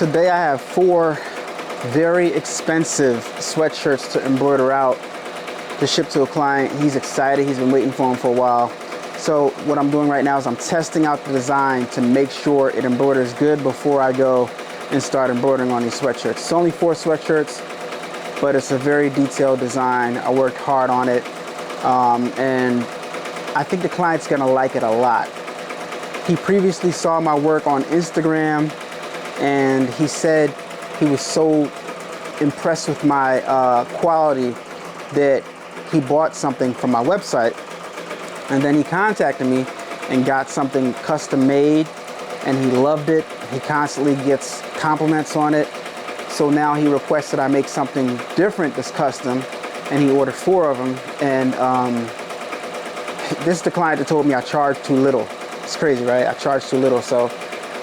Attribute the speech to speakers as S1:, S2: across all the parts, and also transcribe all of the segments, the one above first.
S1: Today I have 4 very expensive sweatshirts to embroider out to ship to a client. He's excited. He's been waiting for them for a while. So what I'm doing right now is I'm testing out the design to make sure it embroiders good before I go and start embroidering on these sweatshirts. It's only 4 sweatshirts, but it's a very detailed design. I worked hard on it, and I think the client's gonna like it a lot. He previously saw my work on Instagram, and he said he was so impressed with my quality that he bought something from my website, and then he contacted me and got something custom made, and he loved it. He constantly gets compliments on it. So now he requested I make something different that's custom, and he ordered 4 of them. And this is the client that told me I charge too little. It's crazy, right? I charge too little, so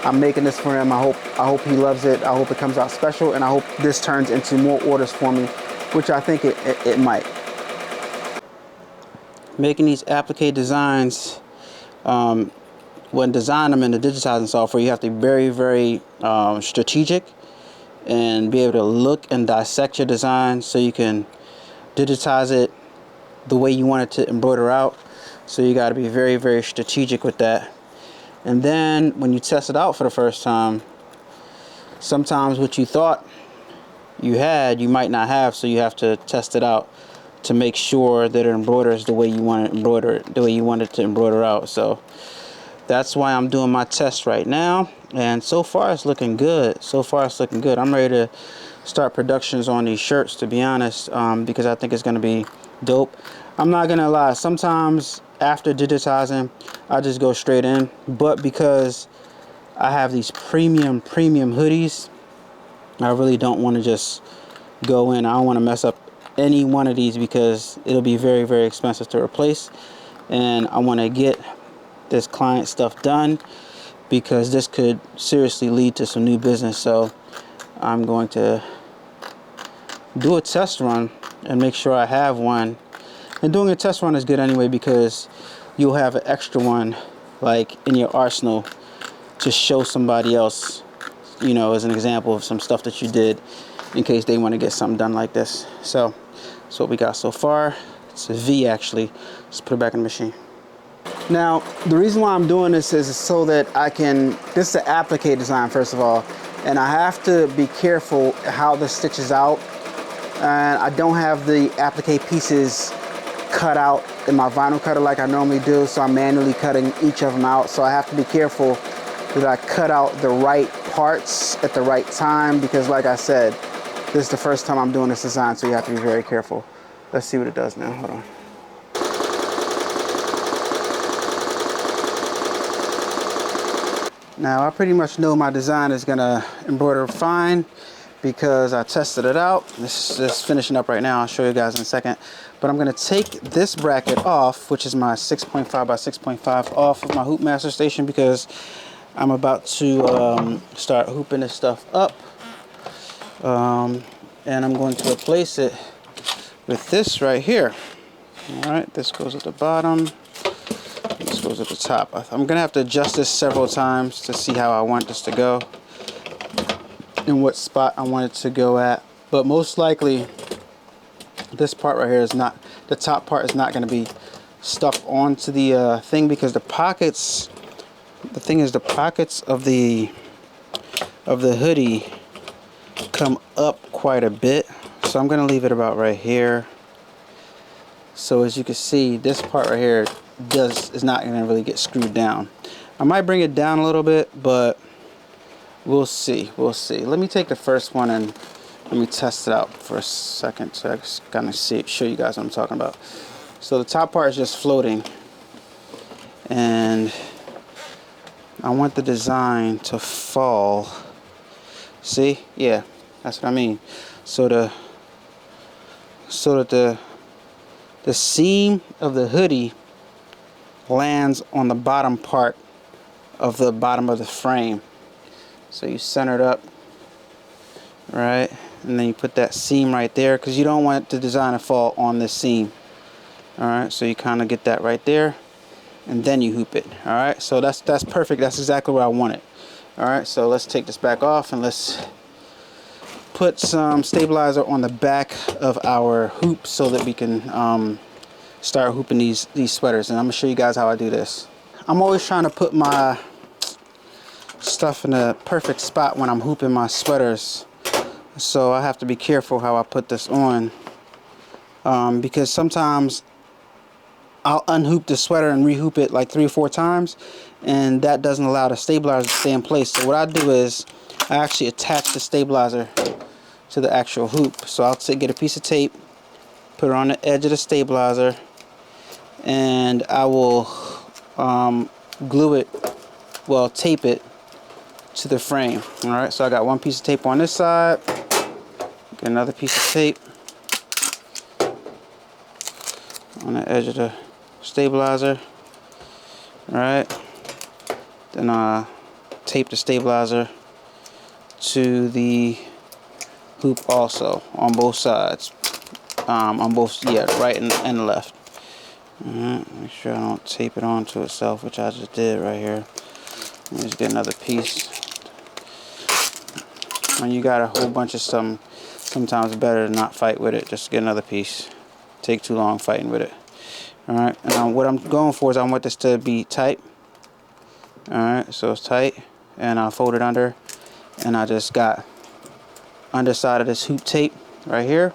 S1: I'm making this for him. I hope he loves it. I hope it comes out special, and I hope this turns into more orders for me, which I think it might. Making these applique designs, when designing them in the digitizing software, you have to be very, very strategic and be able to look and dissect your design so you can digitize it the way you want it to embroider out. So you got to be very, very strategic with that. And then when you test it out for the first time, sometimes what you thought you had, you might not have, so you have to test it out to make sure that it embroiders the way you want it embroidered, the way you want it to embroider out. So that's why I'm doing my test right now, and so far it's looking good. So far it's looking good. I'm ready to start productions on these shirts, to be honest, because I think it's going to be dope. I'm not gonna lie, sometimes after digitizing I just go straight in, but because I have these premium hoodies, I really don't want to just go in. I don't want to mess up any one of these because it'll be very, very expensive to replace, and I want to get this client stuff done because this could seriously lead to some new business. So I'm going to do a test run and make sure I have one. And doing a test run is good anyway because you'll have an extra one like in your arsenal to show somebody else, you know, as an example of some stuff that you did in case they want to get something done like this. So that's what we got so far. It's a V actually. Let's put it back in the machine. Now, the reason why I'm doing this is so that I can, this is an applique design first of all, and I have to be careful how this stitches out. And I don't have the applique pieces cut out in my vinyl cutter like I normally do, so I'm manually cutting each of them out. So I have to be careful that I cut out the right parts at the right time because, like I said, this is the first time I'm doing this design, so you have to be very careful. Let's see what it does now. Hold on. Now I pretty much know my design is gonna embroider fine because I tested it out. This is just finishing up right now. I'll show you guys in a second. But I'm gonna take this bracket off, which is my 6.5 by 6.5 off of my hoop master station because I'm about to start hooping this stuff up. And I'm going to replace it with this right here. All right, this goes at the bottom. This goes at the top. I'm gonna have to adjust this several times to see how I want this to go and what spot I want it to go at. But most likely, this part right here is not, the top part is not gonna be stuck onto the thing because the pockets, the thing is the pockets of the hoodie come up quite a bit. So I'm gonna leave it about right here. So as you can see, this part right here is not gonna really get screwed down. I might bring it down a little bit, but we'll see. We'll see. Let me take the first one and let me test it out for a second so I can kind of show you guys what I'm talking about. So the top part is just floating, and I want the design to fall. See? Yeah, that's what I mean. So that the seam of the hoodie lands on the bottom part of the bottom of the frame. So you center it up, right? And then you put that seam right there because you don't want the design to fall on this seam. All right, so you kind of get that right there, and then you hoop it. All right, so that's perfect. That's exactly what I wanted. All right, so let's take this back off and let's put some stabilizer on the back of our hoop so that we can start hooping these sweaters. And I'm gonna show you guys how I do this. I'm always trying to put my stuff in a perfect spot when I'm hooping my sweaters, so I have to be careful how I put this on, because sometimes I'll unhoop the sweater and rehoop it like 3 or 4 times, and that doesn't allow the stabilizer to stay in place. So what I do is I actually attach the stabilizer to the actual hoop. So I'll get a piece of tape, put it on the edge of the stabilizer, and I will glue it, well, tape it to the frame. All right, so I got one piece of tape on this side, get another piece of tape on the edge of the stabilizer. All right, then I tape the stabilizer to the hoop also on both sides, on both, yeah, right and left. All right, make sure I don't tape it onto itself, which I just did right here. Let me just get another piece. When you got a whole bunch of something, sometimes it's better to not fight with it. Just get another piece. Take too long fighting with it. Alright, and what I'm going for is I want this to be tight. Alright, so it's tight. And I'll fold it under. And I just got underside of this hoop tape right here.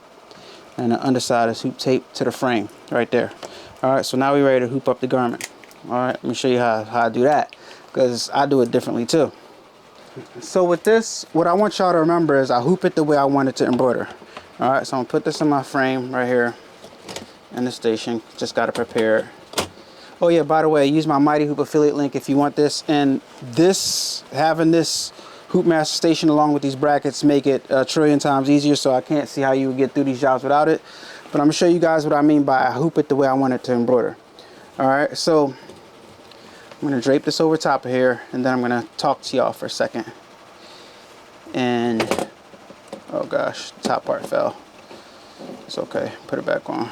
S1: And the underside of this hoop tape to the frame right there. Alright, so now we're ready to hoop up the garment. Alright, let me show you how I do that, because I do it differently too. So with this, what I want y'all to remember is I hoop it the way I want it to embroider. Alright, so I'm gonna put this in my frame right here in the station. Just gotta prepare it. Oh yeah, by the way, use my Mighty Hoop affiliate link if you want this. And this, having this Hoopmaster station along with these brackets make it a trillion times easier, so I can't see how you would get through these jobs without it. But I'm gonna show you guys what I mean by I hoop it the way I want it to embroider. Alright, so I'm gonna drape this over top of here, and then I'm gonna talk to y'all for a second. And oh gosh, top part fell. It's okay, put it back on.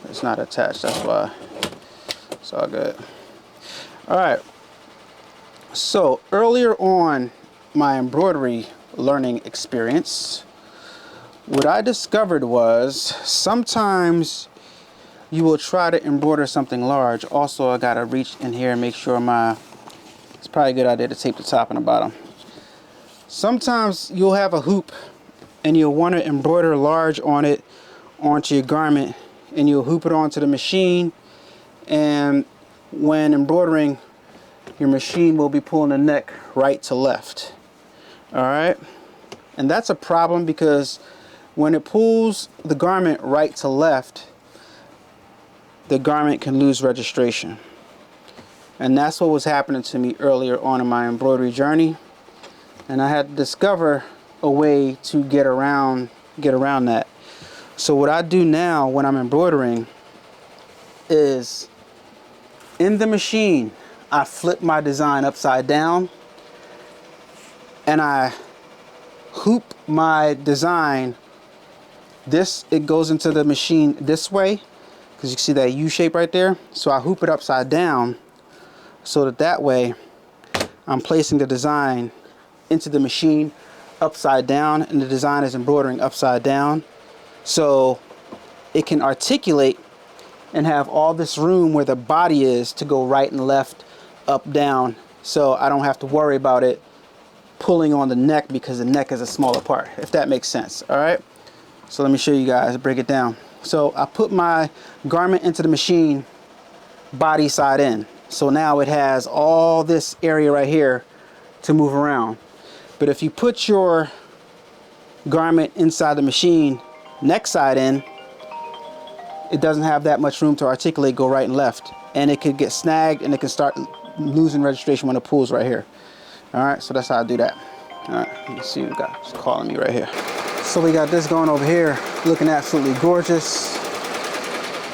S1: It's not attached, that's why. It's all good. Alright, so earlier on my embroidery learning experience, what I discovered was sometimes you will try to embroider something large. Also, I gotta reach in here and make sure it's probably a good idea to tape the top and the bottom. Sometimes you'll have a hoop and you'll want to embroider large on it onto your garment, and you'll hoop it onto the machine, and when embroidering, your machine will be pulling the neck right to left. Alright, and that's a problem, because when it pulls the garment right to left, the garment can lose registration. And that's what was happening to me earlier on in my embroidery journey, and I had to discover a way to get around that. So what I do now when I'm embroidering is, in the machine, I flip my design upside down and I hoop my design. It goes into the machine this way, because you can see that U shape right there. So I hoop it upside down so that way I'm placing the design into the machine upside down, and the design is embroidering upside down, so it can articulate and have all this room where the body is to go right and left, up, down, so I don't have to worry about it pulling on the neck, because the neck is a smaller part, if that makes sense. All right, so let me show you guys, break it down. So I put my garment into the machine body side in, so now it has all this area right here to move around. But if you put your garment inside the machine neck side in, it doesn't have that much room to articulate, go right and left, and it could get snagged and it can start losing registration when it pulls right here. All right, so that's how I do that. All right, let me see who got who's calling me right here. So we got this going over here, looking absolutely gorgeous,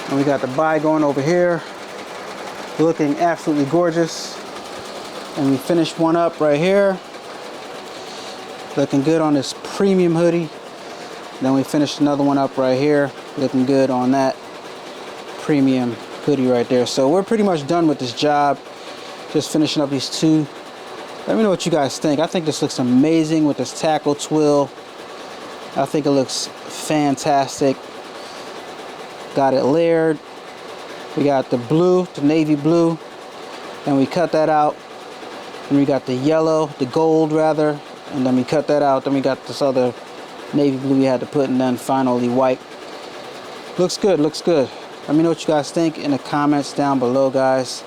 S1: and we got the buy going over here, looking absolutely gorgeous, and we finished one up right here, looking good on this premium hoodie. Then we finished another one up right here, looking good on that premium hoodie right there. So we're pretty much done with this job. Just finishing up these two Let me know what you guys think. I think this looks amazing with this tackle twill. I think it looks fantastic. Got it layered. We got the blue, the navy blue, and we cut that out. And we got the yellow, the gold rather, and then we cut that out. Then we got this other navy blue we had to put, and then finally white. Looks good, looks good. Let me know what you guys think in the comments down below, guys.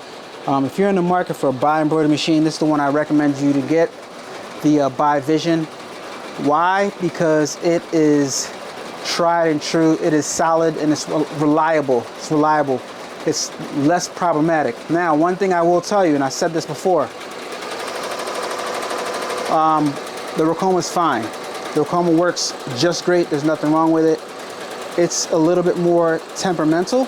S1: If you're in the market for a bi embroidery machine, this is the one I recommend you to get, the Bi Vision. Why? Because it is tried and true. It is solid and it's reliable. It's reliable. It's less problematic. Now, one thing I will tell you, and I said this before, the Racoma is fine. The Racoma works just great. There's nothing wrong with it. It's a little bit more temperamental.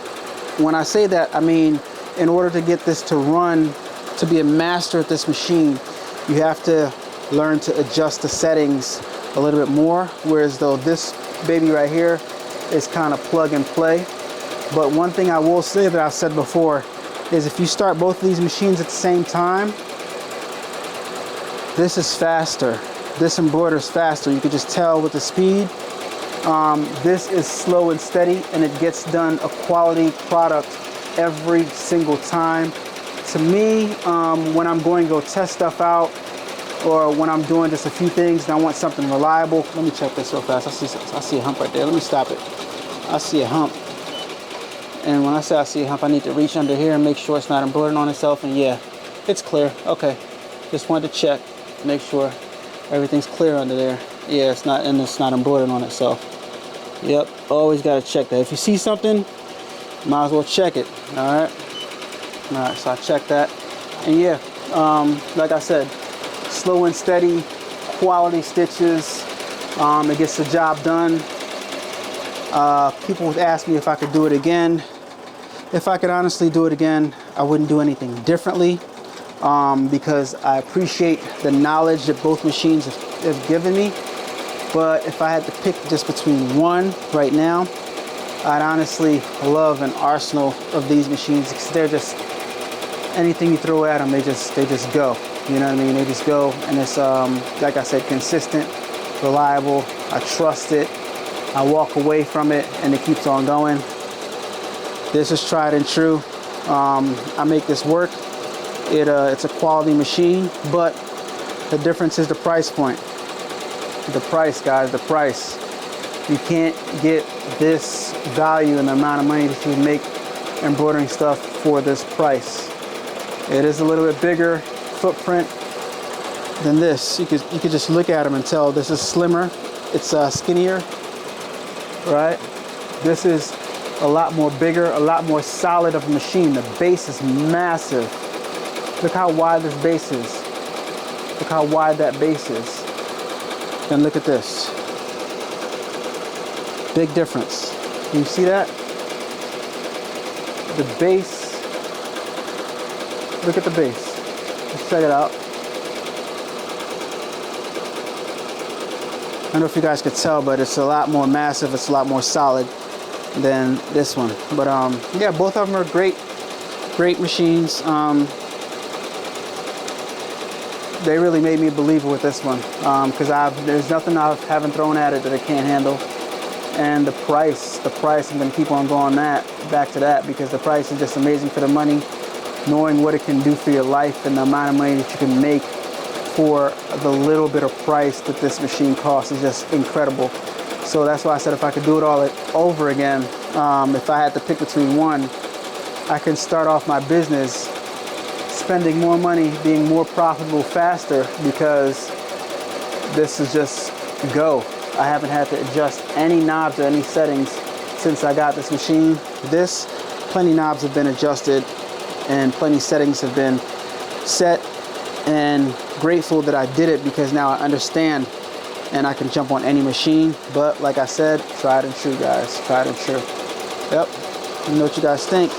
S1: When I say that, I mean, in order to get this to run, to be a master at this machine, you have to learn to adjust the settings a little bit more. Whereas though this baby right here is kind of plug and play. But one thing I will say that I've said before is if you start both of these machines at the same time, this is faster. This embroider is faster. You can just tell with the speed. This is slow and steady, and it gets done a quality product every single time. To me, when I'm going to go test stuff out, or when I'm doing just a few things and I want something reliable, let me check this real fast. I see a hump right there. Let me stop it. I see a hump. And when I say I see a hump, I need to reach under here and make sure it's not embroidered on itself. And yeah, it's clear. Okay. Just wanted to check, make sure everything's clear under there. Yeah, it's not, and it's not embroidered on itself. Yep, always got to check that. If you see something, might as well check it. All right, so I checked that. And yeah, like I said, slow and steady, quality stitches. It gets the job done. People would ask me if I could do it again. If I could honestly do it again, I wouldn't do anything differently, because I appreciate the knowledge that both machines have given me. But if I had to pick just between one right now, I'd honestly love an arsenal of these machines, because they're just, anything you throw at them, they just go. You know what I mean? They just go, and it's like I said, consistent, reliable. I trust it. I walk away from it, and it keeps on going. This is tried and true. I make this work. It's a quality machine, but the difference is the price point. The price, guys, the price. You can't get this value and the amount of money that you make embroidering stuff for this price. It is a little bit bigger footprint than this. You could just look at them and tell this is slimmer. It's skinnier, right? This is a lot more bigger, a lot more solid of a machine. The base is massive. Look how wide this base is. Look how wide that base is. Then look at this. Big difference. Can you see that? The base. Look at the base. Let's check it out. I don't know if you guys could tell, but it's a lot more massive. It's a lot more solid than this one. But yeah, both of them are great machines. They really made me a believer with this one, because there's nothing I haven't thrown at it that it can't handle. And the price, I'm going to keep on going back to that, because the price is just amazing for the money. Knowing what it can do for your life and the amount of money that you can make for the little bit of price that this machine costs is just incredible. So that's why I said if I could do it all over again, if I had to pick between one, I can start off my business spending more money, being more profitable faster, because this is just go. I haven't had to adjust any knobs or any settings since I got this machine. Plenty knobs have been adjusted and plenty settings have been set, and grateful that I did it, because now I understand and I can jump on any machine. But like I said, tried and true, guys, tried and true. Yep, let me know what you guys think.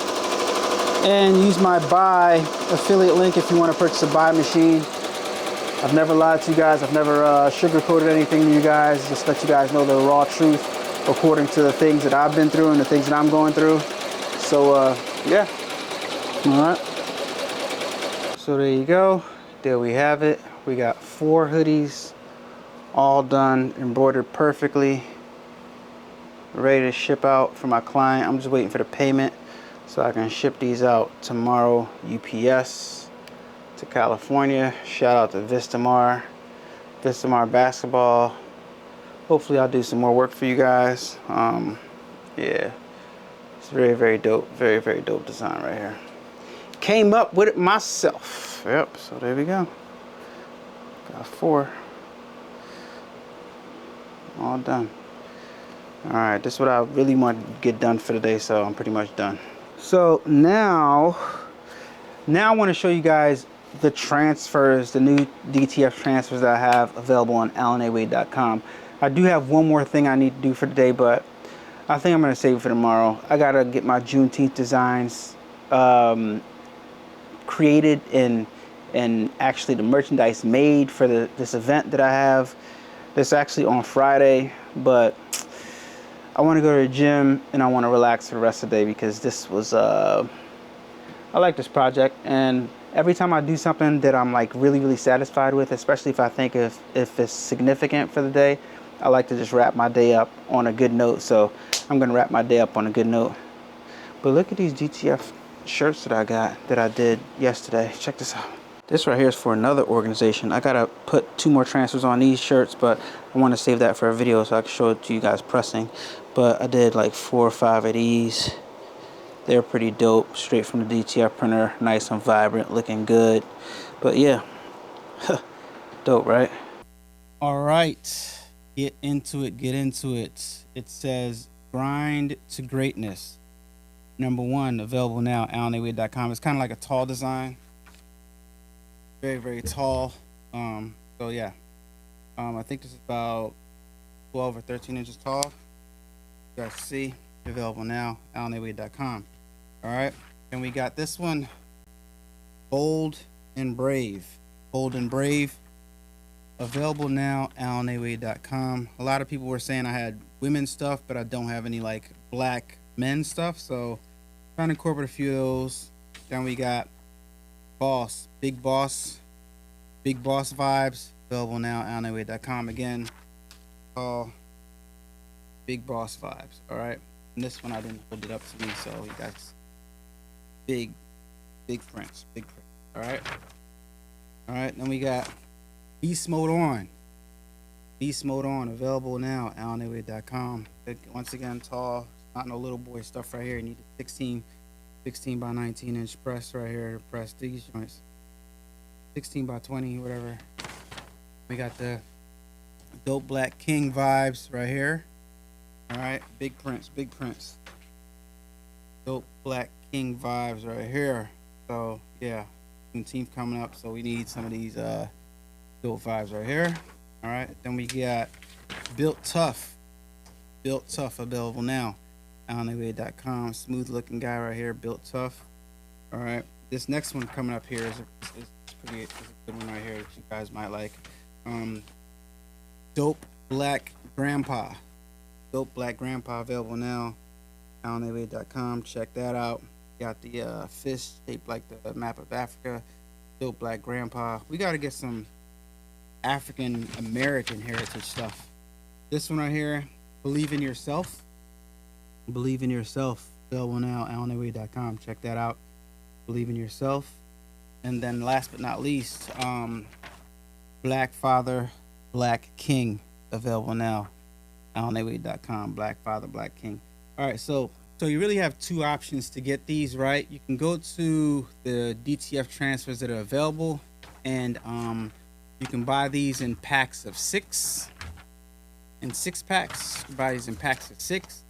S1: And use my Buy affiliate link if you want to purchase a Buy machine. I've never lied to you guys. I've never sugarcoated anything to you guys. Just let you guys know the raw truth according to the things that I've been through and the things that I'm going through. So yeah. All right. So there you go. There we have it. We got 4 hoodies, all done, embroidered perfectly, ready to ship out for my client. I'm just waiting for the payment so I can ship these out tomorrow. UPS to California. Shout out to Vistamar Basketball. Hopefully I'll do some more work for you guys. Yeah, it's very dope. Very dope design right here. Came up with it myself. Yep, so there we go. Got 4. All done. Alright, this is what I really want to get done for today, so I'm pretty much done. So now I want to show you guys the transfers, the new DTF transfers that I have available on AlanAwade.com. I do have one more thing I need to do for today, but I think I'm going to save it for tomorrow. I got to get my Juneteenth designs created and actually the merchandise made for this event that I have. It's actually on Friday, but I want to go to the gym and I want to relax for the rest of the day because this was I like this project, and every time I do something that I'm like really satisfied with, especially if I think if it's significant for the day, I like to just wrap my day up on a good note. So I'm gonna wrap my day up on a good note. But look at these DTF shirts that I did yesterday. Check this out. This right here is for another organization. I gotta put 2 more transfers on these shirts, but I want to save that for a video so I can show it to you guys pressing. But I did like 4 or 5 of these. They're pretty dope, straight from the DTF printer, nice and vibrant, looking good. But yeah, dope, right? All right, get into it. It says grind to greatness. #1, available now, AlanAwade.com. It's kind of like a tall design, very tall. So yeah, I think this is about 12 or 13 inches tall. You guys see, available now, AlanAwade.com. All right, and we got this one, bold and brave, available now, AlanAwade.com. A lot of people were saying I had women's stuff, but I don't have any like black men's stuff, so trying to incorporate a few of those. Then we got boss, big boss vibes, available now, AlanAwade.com. Again, all big boss vibes. All right, and this one I didn't hold it up to me, so you guys, big prints. All right, then we got beast mode on, available now, AlanAwade.com. Once again, tall, not no little boy stuff right here. You need a 16 by 19 inch press right here to press these joints. 16 by 20, whatever. We got the dope black king vibes right here. All right, big prints. Dope black king vibes right here. So yeah, Juneteenth coming up, so we need some of these dope vibes right here. All right, then we got built tough, available now, AlanAwade.com. Smooth looking guy right here, built tough. All right, this next one coming up here is a good one right here that you guys might like. Dope black grandpa, available now, AlanAwade.com. Check that out. Got the fish shaped like the map of Africa. Dope black grandpa. We got to get some African American heritage stuff. This one right here, believe in yourself, available now, AlanAwade.com. Check that out. Believe in yourself. And then last but not least, Black Father, Black King, available now, AlanAwade.com. Black Father, Black King. All right, so you really have 2 options to get these, right? You can go to the DTF transfers that are available, and you can buy these in packs of 6, in 6 packs. You buy these in packs of 6,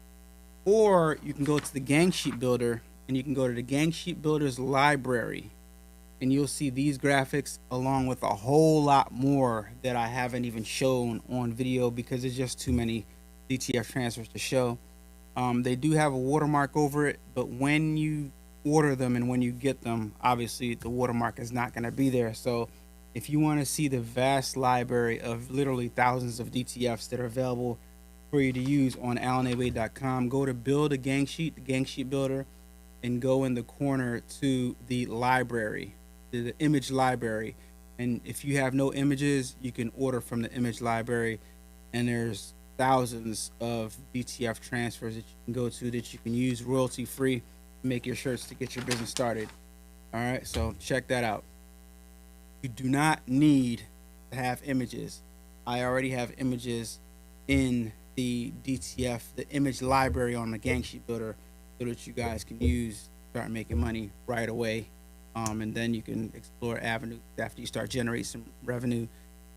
S1: or you can go to the Gang Sheet Builder, and you can go to the Gang Sheet Builder's library, and you'll see these graphics along with a whole lot more that I haven't even shown on video because there's just too many DTF transfers to show. They do have a watermark over it, but when you order them and when you get them, obviously the watermark is not going to be there. So if you want to see the vast library of literally thousands of DTFs that are available for you to use on AlanAwade.com, go to build a gang sheet, the Gang Sheet Builder, and go in the corner to the library, to the image library, And if you have no images, you can order from the image library, and there's thousands of DTF transfers that you can go to that you can use royalty free to make your shirts to get your business started. All right, so check that out. You do not need to have images. I already have images in the DTF, the image library on the gang sheet builder, so that you guys can use, start making money right away. And then you can explore avenues after you start generating some revenue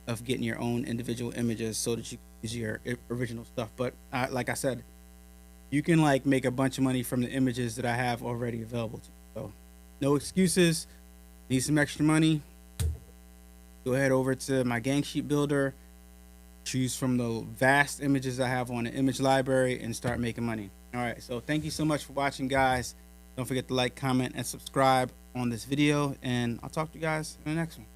S1: of getting your own individual images so that you can use your original stuff. But like I said, you can like make a bunch of money from the images that I have already available to you. So no excuses. Need some extra money? Go ahead over to my gang sheet builder, choose from the vast images I have on the image library, and start making money. All right, so thank you so much for watching, guys. Don't forget to like, comment, and subscribe on this video, and I'll talk to you guys in the next one.